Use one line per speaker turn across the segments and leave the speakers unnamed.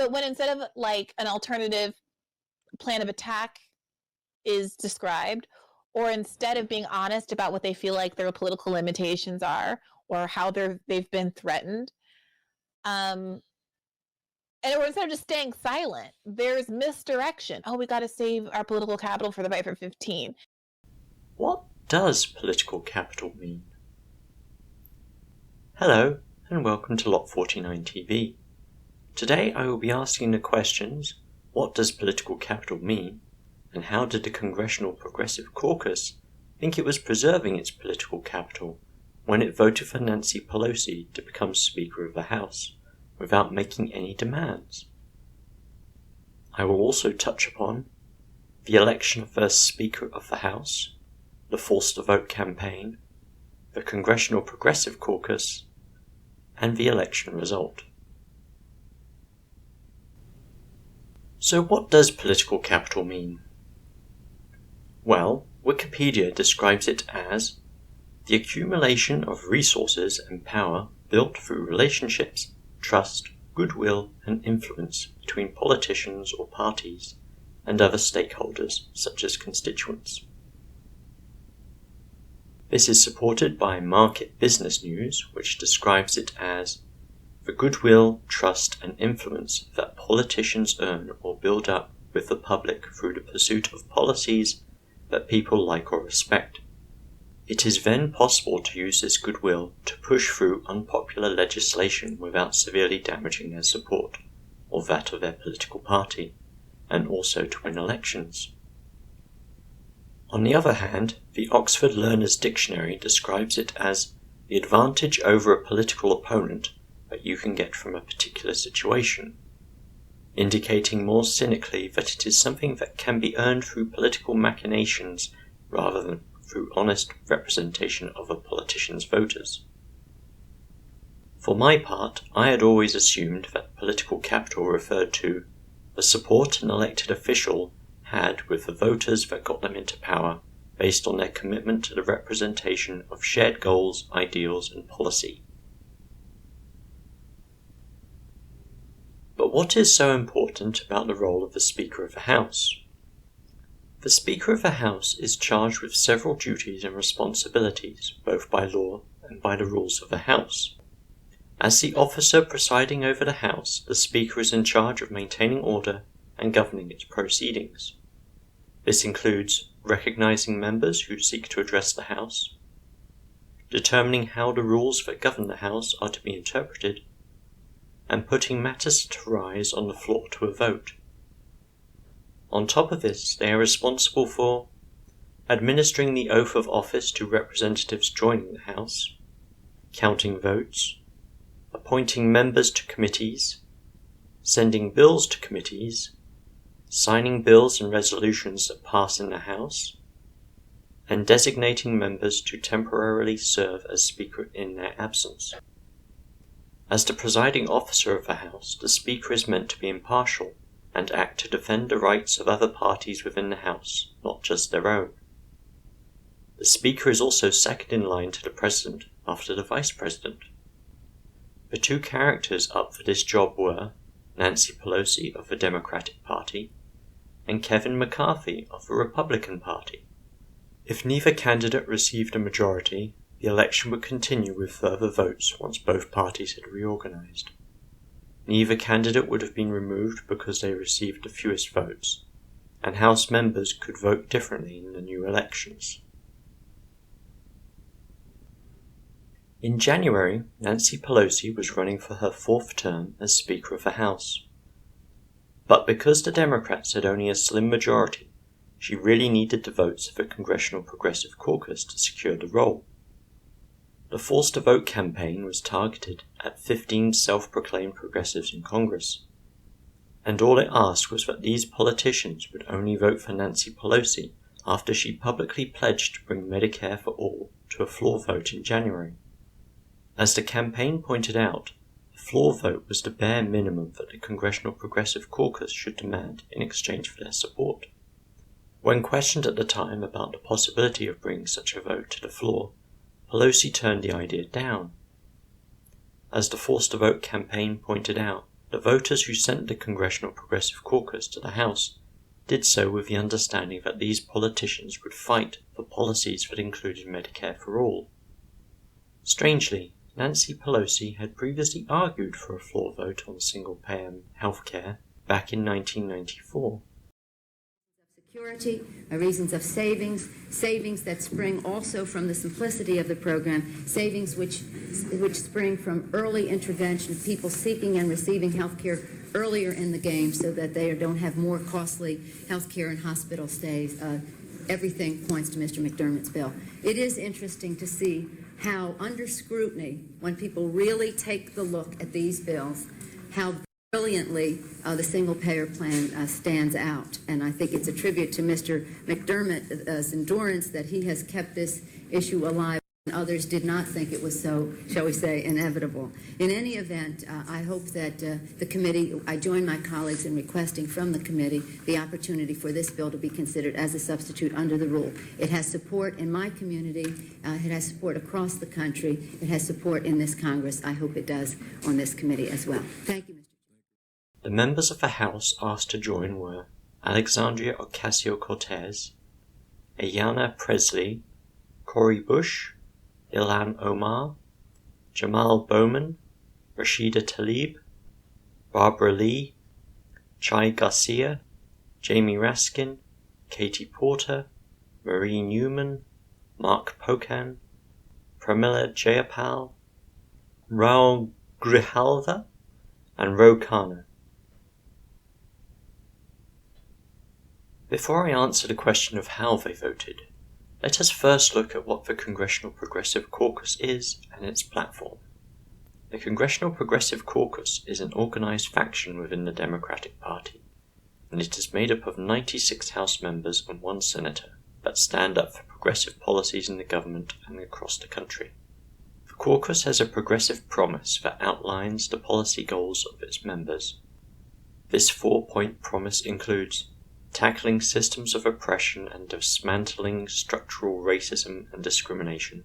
But when instead of like an alternative plan of attack is described, or instead of being honest about what they feel like their political limitations are or how they've been threatened, or instead of just staying silent, there's misdirection. Oh, we got to save our political capital for the fight for 15.
What does political capital mean? Hello, and welcome to Lot 49 TV. Today I will be asking the questions, what does political capital mean, and how did the Congressional Progressive Caucus think it was preserving its political capital when it voted for Nancy Pelosi to become Speaker of the House without making any demands? I will also touch upon the election of first Speaker of the House, the Forced to Vote campaign, the Congressional Progressive Caucus, and the election result. So what does political capital mean? Well, Wikipedia describes it as the accumulation of resources and power built through relationships, trust, goodwill, and influence between politicians or parties and other stakeholders such as constituents. This is supported by Market Business News, which describes it as the goodwill, trust, and influence that politicians earn or build up with the public through the pursuit of policies that people like or respect. It is then possible to use this goodwill to push through unpopular legislation without severely damaging their support, or that of their political party, and also to win elections. On the other hand, the Oxford Learner's Dictionary describes it as the advantage over a political opponent that you can get from a particular situation, indicating more cynically that it is something that can be earned through political machinations rather than through honest representation of a politician's voters. For my part, I had always assumed that political capital referred to the support an elected official had with the voters that got them into power based on their commitment to the representation of shared goals, ideals, and policy. But what is so important about the role of the Speaker of the House? The Speaker of the House is charged with several duties and responsibilities, both by law and by the rules of the House. As the officer presiding over the House, the Speaker is in charge of maintaining order and governing its proceedings. This includes recognizing members who seek to address the House, determining how the rules that govern the House are to be interpreted, and putting matters to rise on the floor to a vote. On top of this, they are responsible for administering the oath of office to representatives joining the House, counting votes, appointing members to committees, sending bills to committees, signing bills and resolutions that pass in the House, and designating members to temporarily serve as Speaker in their absence. As the presiding officer of the House, the Speaker is meant to be impartial and act to defend the rights of other parties within the House, not just their own. The Speaker is also second in line to the President after the Vice President. The two characters up for this job were Nancy Pelosi of the Democratic Party and Kevin McCarthy of the Republican Party. If neither candidate received a majority, the election would continue with further votes once both parties had reorganized. Neither candidate would have been removed because they received the fewest votes, and House members could vote differently in the new elections. In January, Nancy Pelosi was running for her fourth term as Speaker of the House. But because the Democrats had only a slim majority, she really needed the votes of the Congressional Progressive Caucus to secure the role. The Forced to Vote campaign was targeted at 15 self-proclaimed progressives in Congress, and all it asked was that these politicians would only vote for Nancy Pelosi after she publicly pledged to bring Medicare for all to a floor vote in January. As the campaign pointed out, the floor vote was the bare minimum that the Congressional Progressive Caucus should demand in exchange for their support. When questioned at the time about the possibility of bringing such a vote to the floor, Pelosi turned the idea down. As the Forced to Vote campaign pointed out, The voters who sent the Congressional Progressive Caucus to the House did so with the understanding that these politicians would fight for policies that included Medicare for all. Strangely, Nancy Pelosi had previously argued for a floor vote on single-payer health care back in 1994.
Security, reasons of savings that spring also from the simplicity of the program, savings which spring from early intervention, people seeking and receiving health care earlier in the game so that they don't have more costly health care and hospital stays. Everything points to Mr. McDermott's bill. It is interesting to see how under scrutiny, when people really take the look at these bills, how brilliantly the single-payer plan stands out. And I think it's a tribute to Mr. McDermott's endurance that he has kept this issue alive when others did not think it was so, shall we say, inevitable. In any event, I hope that the committee, I join my colleagues in requesting from the committee the opportunity for this bill to be considered as a substitute under the rule. It has support in my community. It has support across the country. It has support in this Congress. I hope it does on this committee as well. Thank you, Mr.
The members of the House asked to join were Alexandria Ocasio-Cortez, Ayanna Pressley, Cori Bush, Ilhan Omar, Jamal Bowman, Rashida Tlaib, Barbara Lee, Chai Garcia, Jamie Raskin, Katie Porter, Marie Newman, Mark Pocan, Pramila Jayapal, Raul Grijalva, and Ro Khanna. Before I answer the question of how they voted, let us first look at what the Congressional Progressive Caucus is and its platform. The Congressional Progressive Caucus is an organized faction within the Democratic Party, and it is made up of 96 House members and 1 senator that stand up for progressive policies in the government and across the country. The caucus has a progressive promise that outlines the policy goals of its members. This 4-point promise includes tackling systems of oppression and dismantling structural racism and discrimination,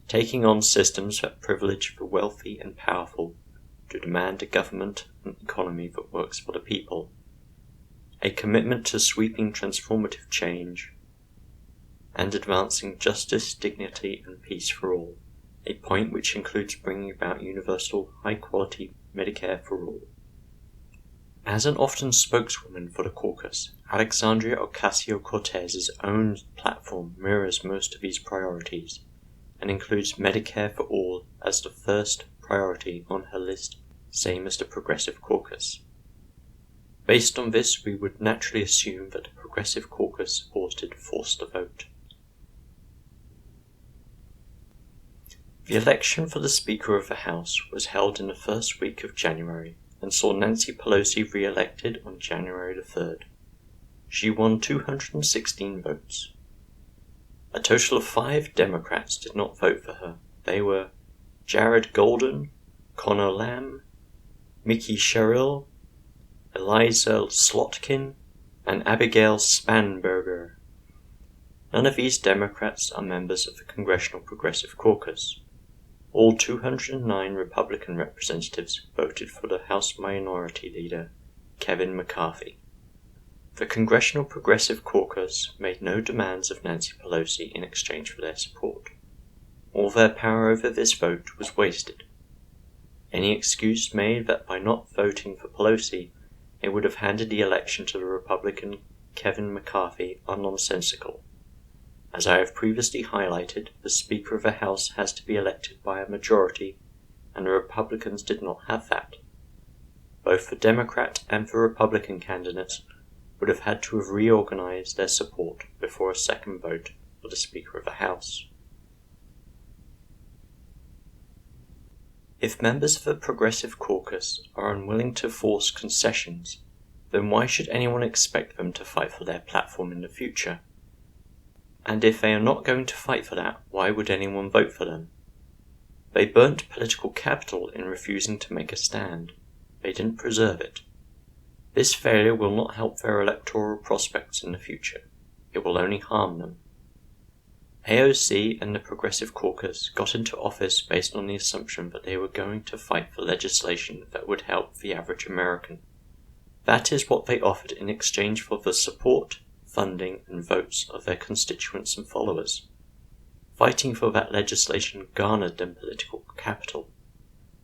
taking on systems that privilege the wealthy and powerful to demand a government and economy that works for the people, a commitment to sweeping transformative change, and advancing justice, dignity, and peace for all, a point which includes bringing about universal, high-quality Medicare for all. As an often spokeswoman for the caucus, Alexandria Ocasio-Cortez's own platform mirrors most of these priorities and includes Medicare for all as the first priority on her list, same as the Progressive Caucus. Based on this, we would naturally assume that the Progressive Caucus supported forced the vote. The election for the Speaker of the House was held in the first week of January and saw Nancy Pelosi re-elected on January the 3rd. She won 216 votes. A total of 5 Democrats did not vote for her. They were Jared Golden, Connor Lamb, Mickey Sherrill, Eliza Slotkin, and Abigail Spanberger. None of these Democrats are members of the Congressional Progressive Caucus. All 209 Republican representatives voted for the House Minority Leader, Kevin McCarthy. The Congressional Progressive Caucus made no demands of Nancy Pelosi in exchange for their support. All their power over this vote was wasted. Any excuse made that by not voting for Pelosi, they would have handed the election to the Republican Kevin McCarthy are nonsensical. As I have previously highlighted, the Speaker of the House has to be elected by a majority, and the Republicans did not have that. Both the Democrat and the Republican candidates would have had to have reorganized their support before a second vote for the Speaker of the House. If members of the Progressive Caucus are unwilling to force concessions, then why should anyone expect them to fight for their platform in the future? And if they are not going to fight for that, why would anyone vote for them? They burnt political capital in refusing to make a stand. They didn't preserve it. This failure will not help their electoral prospects in the future. It will only harm them. AOC and the Progressive Caucus got into office based on the assumption that they were going to fight for legislation that would help the average American. That is what they offered in exchange for the support, funding, and votes of their constituents and followers. Fighting for that legislation garnered them political capital.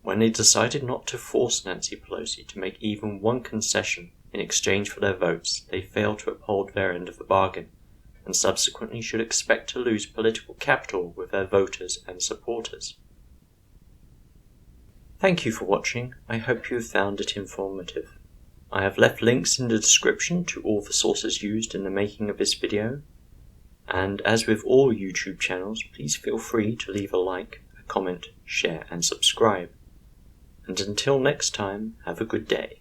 When they decided not to force Nancy Pelosi to make even one concession in exchange for their votes, they failed to uphold their end of the bargain, and subsequently should expect to lose political capital with their voters and supporters. Thank you for watching. I hope you have found it informative. I have left links in the description to all the sources used in the making of this video, and as with all YouTube channels, please feel free to leave a like, a comment, share and subscribe. And until next time, have a good day.